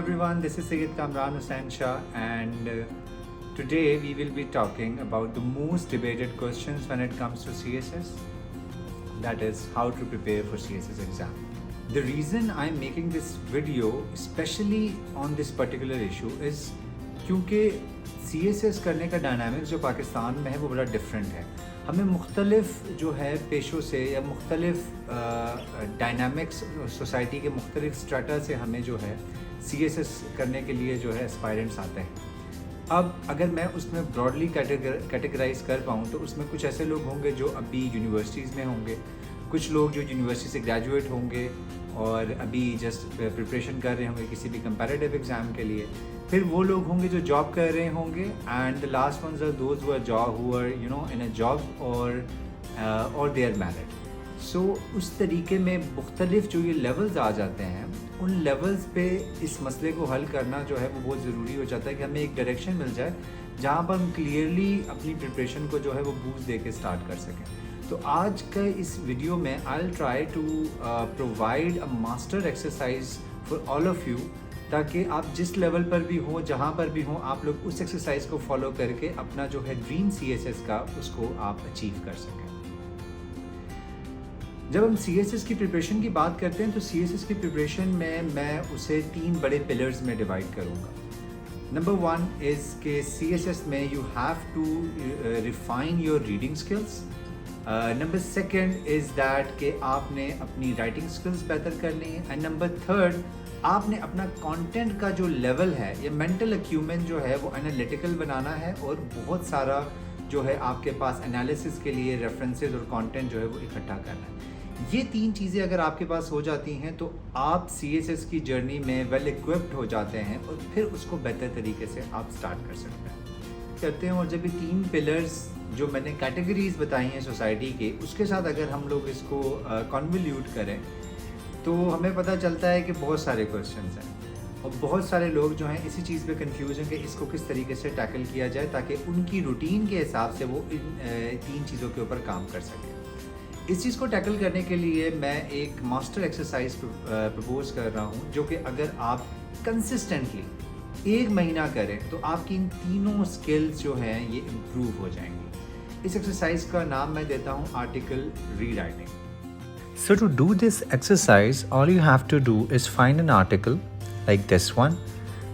everyone, this is Sayyid Kamran Hussain Shah, and today we will be talking about the most debated questions when it comes to CSS, that is how to prepare for CSS exam. The reason I'm making this video especially on this particular issue is क्योंकि CSS करने का dynamics जो पाकिस्तान में है वो बड़ा different है। हमें मुख्तलिफ जो है पेशों से या मुख्तलिफ डायनामिक्स सोसाइटी के मुख्तलिफ स्ट्रेटा से हमें जो है CSS करने के लिए जो है एस्पायरेंट्स आते हैं। अब अगर मैं उसमें ब्रॉडली कैटेगराइज कर पाऊँ तो उसमें कुछ ऐसे लोग होंगे जो अभी यूनिवर्सिटीज़ में होंगे, कुछ लोग जो यूनिवर्सिटी से ग्रेजुएट होंगे और अभी जस्ट प्रिपरेशन कर रहे होंगे किसी भी कंपैरेटिव एग्ज़ाम के लिए, फिर वो लोग होंगे जो जॉब कर रहे होंगे, and the last ones are those who are in a job और दे आर मैरिड। सो उस तरीके में मुख्तलिफ जो ये लेवल्स आ जाते हैं, उन लेवल्स पे इस मसले को हल करना जो है वो बहुत ज़रूरी हो जाता है कि हमें एक डायरेक्शन मिल जाए जहाँ पर हम क्लियरली अपनी प्रिपरेशन को जो है वो बूस्ट दे के स्टार्ट कर सकें। तो आज के इस वीडियो में I will try to provide a master exercise for all of you, ताकि आप जिस लेवल पर भी हों, जहाँ पर भी हों, आप लोग उस एक्सरसाइज को फॉलो करके अपना जो है ड्रीम CSS का उसको आप अचीव कर सकें। जब हम CSS की प्रिपरेशन की बात करते हैं तो CSS की प्रिपरेशन में मैं उसे 3 बड़े पिलर्स में डिवाइड करूँगा। नंबर 1 इज़ के CSS में you have to refine your reading skills. Number 2 is that कि आपने अपनी राइटिंग स्किल्स बेहतर करनी है। एंड नंबर 3 आपने अपना कंटेंट का जो लेवल है या मेंटल अक्यूमेंट जो है वो एनालिटिकल बनाना है और बहुत सारा जो है आपके पास एनालिसिस के लिए रेफरेंसेस और कंटेंट जो है वो इकट्ठा करना है। ये 3 चीज़ें अगर आपके पास हो जाती हैं तो आप CSS की जर्नी में वेल इक्विप्ड हो जाते हैं और फिर उसको बेहतर तरीके से आप स्टार्ट कर सकते हैं। और जब ये 3 पिलर्स जो मैंने कैटेगरीज बताई हैं सोसाइटी के, उसके साथ अगर हम लोग इसको कन्वोल्यूट करें तो हमें पता चलता है कि बहुत सारे क्वेश्चंस हैं और बहुत सारे लोग जो हैं इसी चीज़ पे कंफ्यूज हैं कि इसको किस तरीके से टैकल किया जाए ताकि उनकी रूटीन के हिसाब से वो इन 3 चीज़ों के ऊपर काम कर सकें। इस चीज़ को टैकल करने के लिए मैं एक मास्टर एक्सरसाइज प्रपोज कर रहा हूँ, जो कि अगर आप कंसिस्टेंटली 1 महीना करें तो आपकी इन तीनों स्किल्स जो हैं ये इम्प्रूव हो जाएंगी। इस एक्सरसाइज का नाम मैं देता हूँ article rewriting. So to do this exercise, all you have to do is find an article like this one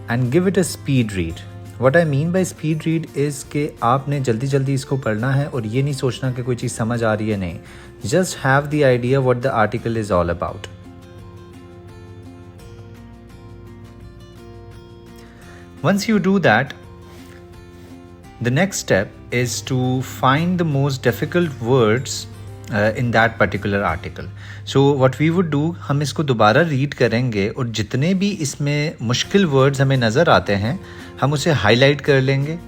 and give it a speed read. What I mean by speed read is कि आपने जल्दी जल्दी इसको पढ़ना है और ये नहीं सोचना कि कोई चीज़ समझ आ रही है, नहीं। Just have the idea what the article is all about. Once you do that, the next step is to find the most difficult words in that particular article. So what we would do, हम इसको दोबारा read करेंगे और जितने भी इसमें मुश्किल words हमें नज़र आते हैं हम उसे हाईलाइट कर लेंगे।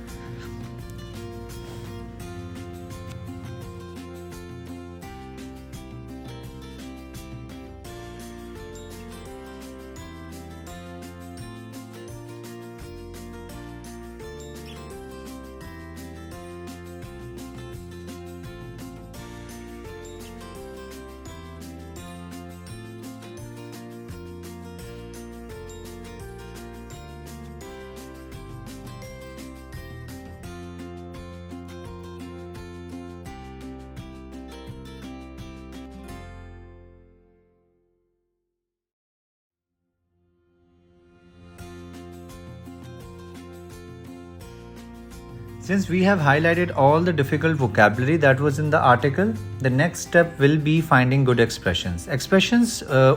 Since we have highlighted all the difficult vocabulary that was in the article, the next step will be finding good expressions. Expressions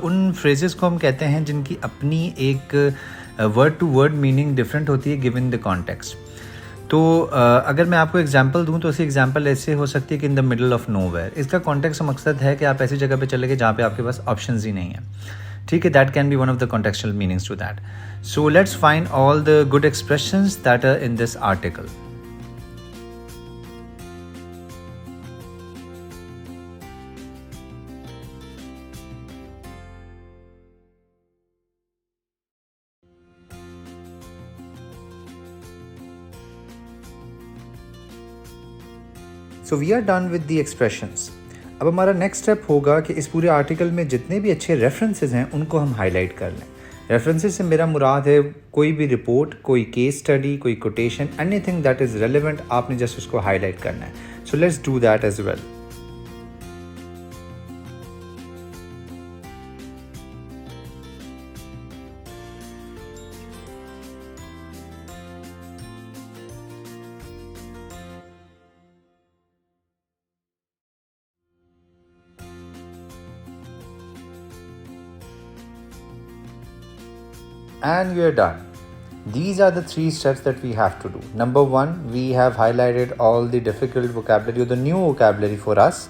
उन phrases को हम कहते हैं जिनकी अपनी एक word to word meaning different होती है given the context. तो अगर मैं आपको एग्जांपल दूं तो उसकी एग्जांपल ऐसे हो सकती है कि in the middle of nowhere. इसका कॉन्टेक्स्ट मकसद है कि आप ऐसी जगह पे चले गए जहाँ पे आपके पास ऑप्शंस ही नहीं है, ठीक है। That can be one of the contextual meanings to that. So let's find all the good expressions that are in this article. So we are done with the expressions. अब हमारा नेक्स्ट स्टेप होगा कि इस पूरे article में जितने भी अच्छे रेफरेंसेस हैं उनको हम हाईलाइट कर लें। रेफरेंसेस से मेरा मुराद है कोई भी रिपोर्ट, कोई केस स्टडी, कोई quotation, anything that is relevant, आपने जस्ट उसको हाईलाइट करना है. So let's do that as well. And we are done. These are the 3 steps that we have to do. Number 1, we have highlighted all the difficult vocabulary or the new vocabulary for us.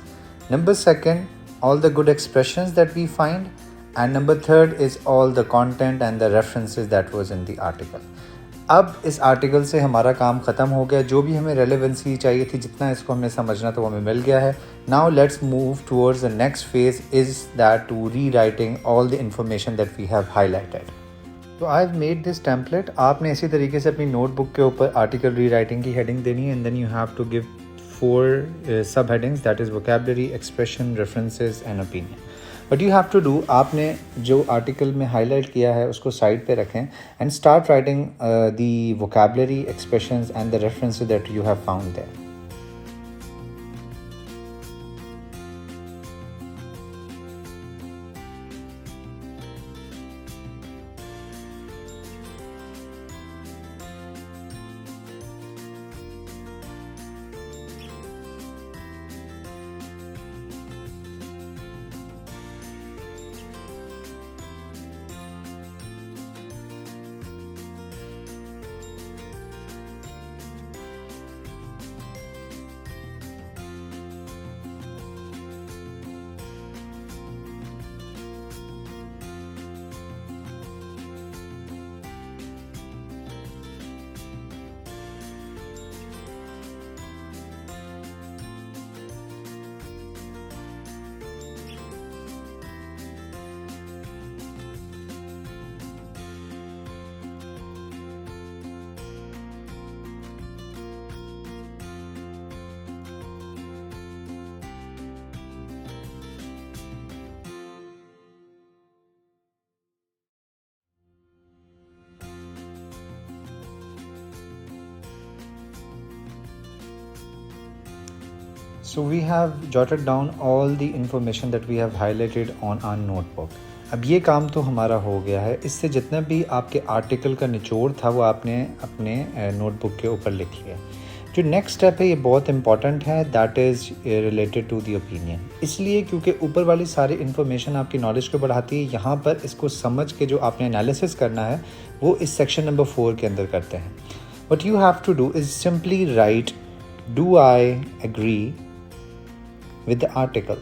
Number 2, all the good expressions that we find. And number 3 is all the content and the references that was in the article. अब इस article से हमारा काम ख़त्म हो गया. जो भी हमें रेलेवेंसी चाहिए थी, जितना इसको हमें समझना था, वो हमें मिल गया है. Now let's move towards the next phase is that to rewriting all the information that we have highlighted. तो I have made this template. आपने इसी तरीके से अपनी नोटबुक के ऊपर आर्टिकल री राइटिंग की हेडिंग देनी है, and then you have to give 4 sub headings, that is vocabulary, expression, references and opinion. But you have to do, आपने जो आर्टिकल में हाईलाइट किया है उसको साइड पे रखें and start writing the vocabulary, expressions and the references that you have found there. So we have jotted down all the information that we have highlighted on our notebook. अब ये काम तो हमारा हो गया है. इससे जितना भी आपके आर्टिकल का निचोड़ था वो आपने अपने नोटबुक के ऊपर लिख लिया. जो नेक्स्ट स्टेप है ये बहुत इंपॉर्टेंट है, that is related to the opinion. इसलिए क्योंकि ऊपर वाली सारी इन्फॉर्मेशन आपकी नॉलेज को बढ़ाती है. यहाँ पर इसको समझ के जो आपने एनालिसिस करना है वो इस सेक्शन नंबर 4 के अंदर करते हैं. What you have to do is simply write, do I agree with the article.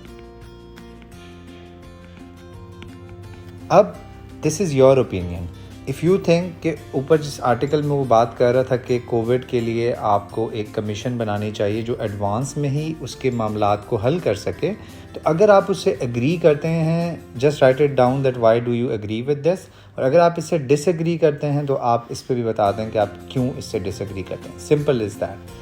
अब this is your opinion. If you think कि ऊपर जिस आर्टिकल में वो बात कर रहा था कि कोविड के लिए आपको एक कमीशन बनानी चाहिए जो एडवांस में ही उसके मामलात को हल कर सके, तो अगर आप उससे एग्री करते हैं, just write it down that why do you agree with this. और अगर आप इससे डिसएग्री करते हैं तो आप इस पर भी बता दें कि आप क्यों इससे डिसएग्री करते हैं. Simple is that.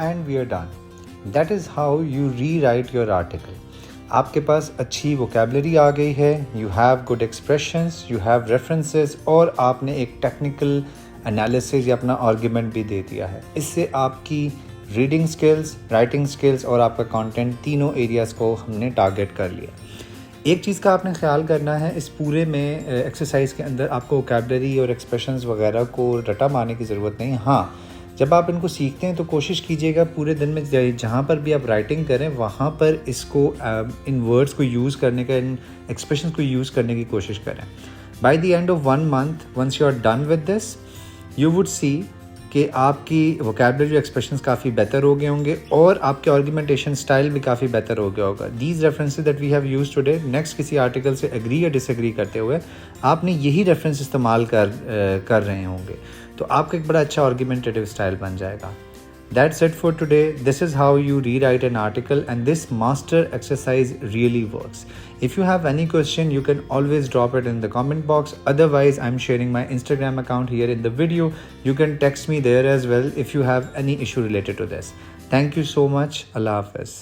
And we are done. That is how you rewrite your article. आपके पास अच्छी vocabulary आ गई है, you have good expressions, you have references, और आपने एक technical analysis या अपना argument भी दे दिया है. इससे आपकी रीडिंग स्किल्स, राइटिंग स्किल्स और आपका कंटेंट, तीनों एरियाज़ को हमने टारगेट कर लिया. एक चीज़ का आपने ख्याल करना है, इस पूरे में एक्सरसाइज के अंदर आपको वोकैबुलरी और एक्सप्रेशंस वगैरह को रटा मारने की ज़रूरत नहीं. हाँ, जब आप इनको सीखते हैं तो कोशिश कीजिएगा पूरे दिन में जहाँ पर भी आप राइटिंग करें वहाँ पर इसको इन वर्ड्स को यूज़ करने का, इन एक्सप्रेशंस को यूज़ करने की कोशिश करें. By the end of 1 month, once you are done with this, you would see कि आपकी वोकेबलरी एक्सप्रेशंस काफ़ी बेहतर हो गए होंगे और आपके आर्गुमेंटेशन स्टाइल भी काफ़ी बेहतर हो गया होगा। These references that we have used today, next किसी आर्टिकल से एग्री या डिसएग्री करते हुए आपने यही रेफरेंस इस्तेमाल कर रहे होंगे, तो आपका एक बड़ा अच्छा आर्गुमेंटेटिव स्टाइल बन जाएगा। That's it for today. This is how you rewrite an article, and this master exercise really works. If you have any question, you can always drop it in the comment box. Otherwise, I'm sharing my Instagram account here in the video. You can text me there as well if you have any issue related to this. Thank you so much. Allah Hafiz.